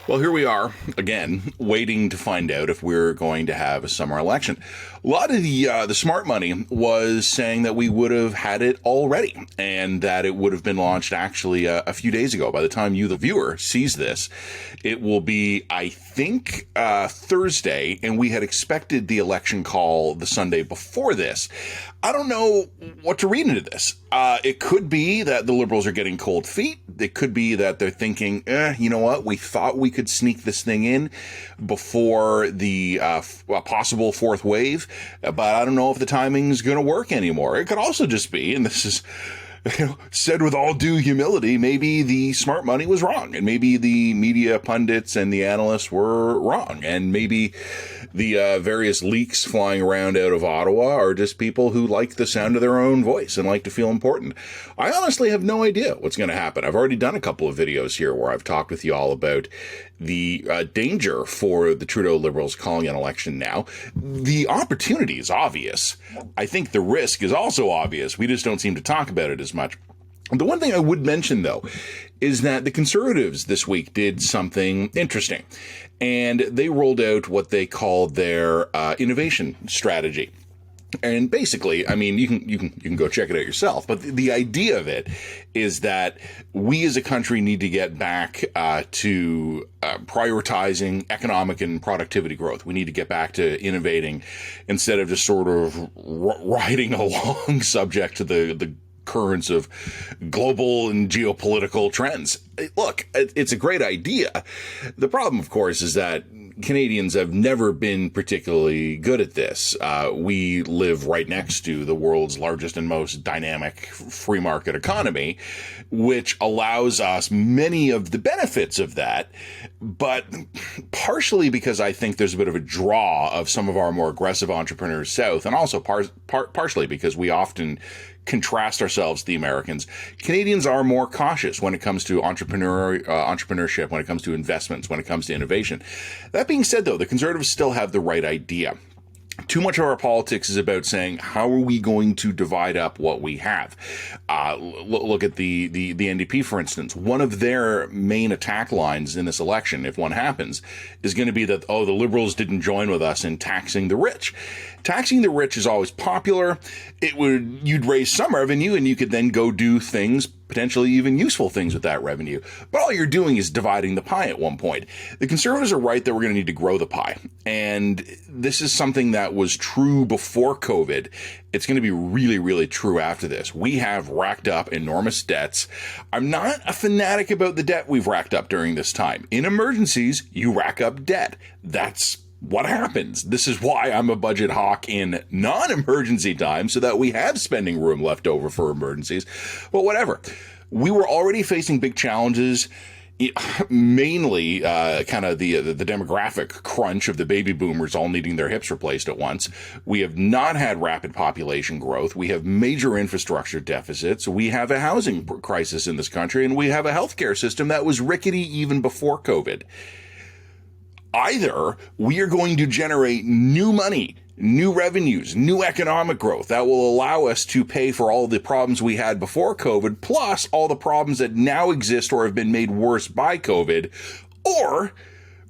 Well, here we are again, waiting to find out if we're going to have a summer election. A lot of the smart money was saying that we would have had it already, and that it would have been launched actually a few days ago. By the time you, the viewer, sees this, it will be, I think, Thursday, and we had expected the election call the Sunday before this. I don't know what to read into this. It could be that the Liberals are getting cold feet. It could be that they're thinking, you know what, we thought we could sneak this thing in before the possible fourth wave, but I don't know if the timing's going to work anymore. It could also just be, and this is said with all due humility, maybe the smart money was wrong, and maybe the media pundits and the analysts were wrong, and maybe the various leaks flying around out of Ottawa are just people who like the sound of their own voice and like to feel important. I honestly have no idea what's going to happen. I've already done a couple of videos here where I've talked with you all about the danger for the Trudeau Liberals calling an election now. The opportunity is obvious. I think the risk is also obvious. We just don't seem to talk about it as much. The one thing I would mention, though, is that the Conservatives this week did something interesting, and they rolled out what they called their innovation strategy. And basically, I mean, you can go check it out yourself. But the idea of it is that we as a country need to get back to prioritizing economic and productivity growth. We need to get back to innovating instead of just sort of riding along subject to the currents of global and geopolitical trends. Look, it's a great idea. The problem, of course, is that Canadians have never been particularly good at this. We live right next to the world's largest and most dynamic free market economy, which allows us many of the benefits of that, but partially because I think there's a bit of a draw of some of our more aggressive entrepreneurs south, and also partially because we often contrast ourselves to the Americans. Canadians are more cautious when it comes to entrepreneurship, when it comes to investments, when it comes to innovation. That being said, though, the Conservatives still have the right idea. Too much of our politics is about saying, how are we going to divide up what we have? Look at the NDP, for instance. One of their main attack lines in this election, if one happens, is going to be that, the Liberals didn't join with us in taxing the rich. Taxing the rich is always popular. You'd raise some revenue, and you could then go do things, potentially even useful things with that revenue. But all you're doing is dividing the pie at one point. The Conservatives are right that we're going to need to grow the pie. And this is something that was true before COVID. It's going to be really, really true after this. We have racked up enormous debts. I'm not a fanatic about the debt we've racked up during this time. In emergencies, you rack up debt. That's what happens. This is why I'm a budget hawk in non-emergency times, so that we have spending room left over for emergencies. But whatever. We were already facing big challenges, mainly kind of the demographic crunch of the baby boomers all needing their hips replaced at once. We have not had rapid population growth. We have major infrastructure deficits. We have a housing crisis in this country, and we have a healthcare system that was rickety even before COVID. Either we are going to generate new money, new revenues, new economic growth that will allow us to pay for all the problems we had before COVID, plus all the problems that now exist or have been made worse by COVID, or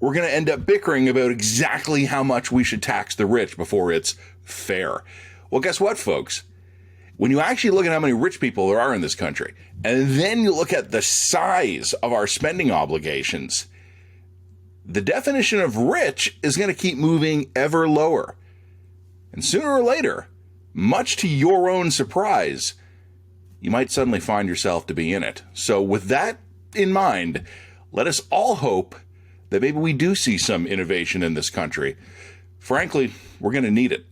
we're going to end up bickering about exactly how much we should tax the rich before it's fair. Well, guess what, folks? When you actually look at how many rich people there are in this country, and then you look at the size of our spending obligations, the definition of rich is going to keep moving ever lower. And sooner or later, much to your own surprise, you might suddenly find yourself to be in it. So with that in mind, let us all hope that maybe we do see some innovation in this country. Frankly, we're going to need it.